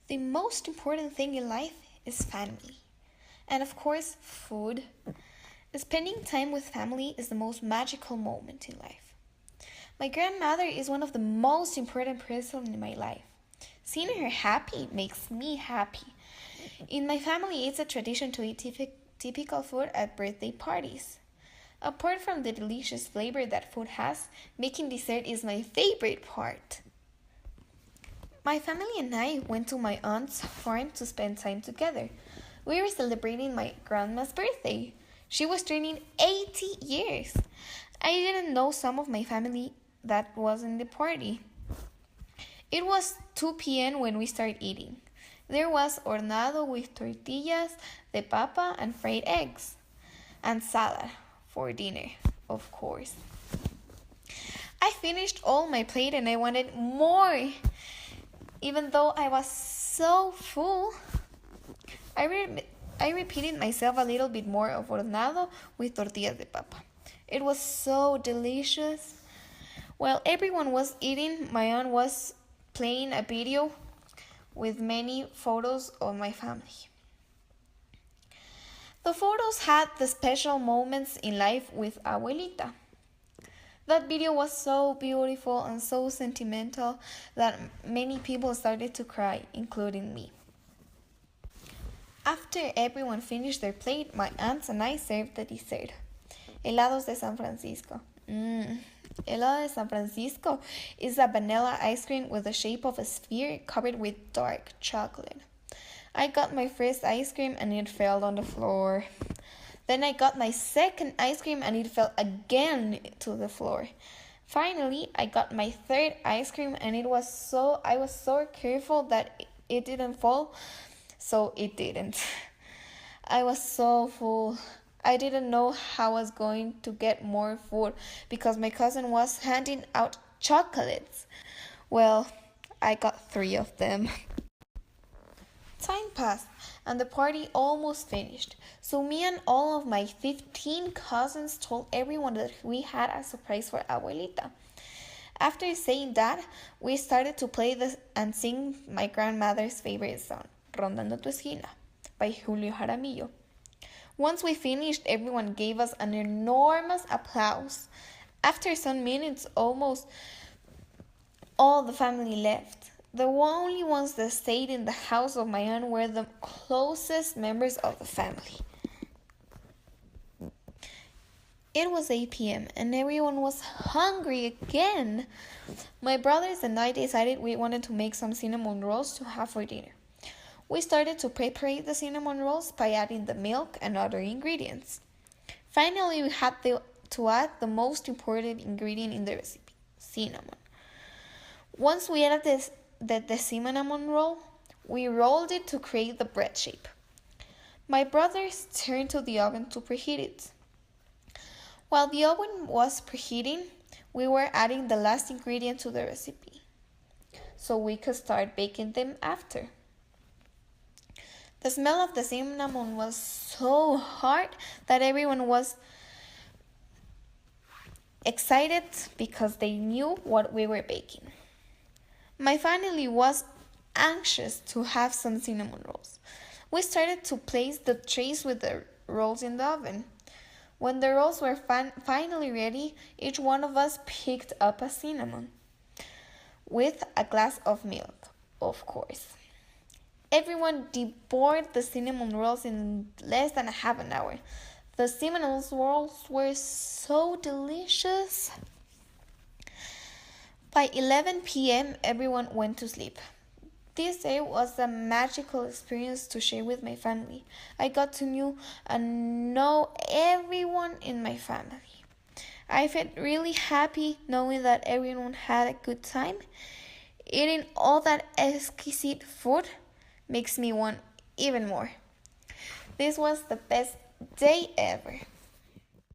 The most important thing in life is family. And of course, food. Spending time with family is the most magical moment in life. My grandmother is one of the most important persons in my life. Seeing her happy makes me happy. In my family, it's a tradition to eat typical food at birthday parties. Apart from the delicious flavor that food has, making dessert is my favorite part. My family and I went to my aunt's farm to spend time together. We were celebrating my grandma's birthday. She was turning 80 years. I didn't know some of my family that was in the party. It was 2 p.m. when we started eating. There was hornado with tortillas, de papa, and fried eggs. And salad for dinner, of course. I finished all my plate and I wanted more. Even though I was so full, I repeated myself a little bit more of hornado with tortillas de papa. It was so delicious. While everyone was eating, my aunt was playing a video with many photos of my family. The photos had the special moments in life with Abuelita. That video was so beautiful and so sentimental that many people started to cry, including me. After everyone finished their plate, my aunts and I served the dessert. Helados de San Francisco. Helado de San Francisco is a vanilla ice cream with the shape of a sphere covered with dark chocolate. I got my first ice cream and it fell on the floor. Then I got my second ice cream and it fell again to the floor. Finally, I got my third ice cream and I was so careful that it didn't fall, so it didn't. I was so full. I didn't know how I was going to get more food because my cousin was handing out chocolates. Well, I got 3 of them. Time passed and the party almost finished. So me and all of my 15 cousins told everyone that we had a surprise for Abuelita. After saying that, we started to play and sing my grandmother's favorite song, Rondando tu esquina, by Julio Jaramillo. Once we finished, everyone gave us an enormous applause. After some minutes, almost all the family left. The only ones that stayed in the house of my aunt were the closest members of the family. It was 8 p.m. and everyone was hungry again. My brothers and I decided we wanted to make some cinnamon rolls to have for dinner. We started to prepare the cinnamon rolls by adding the milk and other ingredients. Finally, we had to add the most important ingredient in the recipe, cinnamon. Once we added the cinnamon roll, we rolled it to create the bread shape. My brothers turned to the oven to preheat it. While the oven was preheating, we were adding the last ingredient to the recipe, so we could start baking them after. The smell of the cinnamon was so hot that everyone was excited because they knew what we were baking. My family was anxious to have some cinnamon rolls. We started to place the trays with the rolls in the oven. When the rolls were finally ready, each one of us picked up a cinnamon with a glass of milk, of course. Everyone devoured the cinnamon rolls in less than half an hour. The cinnamon rolls were so delicious. By 11 p.m., everyone went to sleep. This day was a magical experience to share with my family. I got to know everyone in my family. I felt really happy knowing that everyone had a good time. Eating all that exquisite food makes me want even more. This was the best day ever.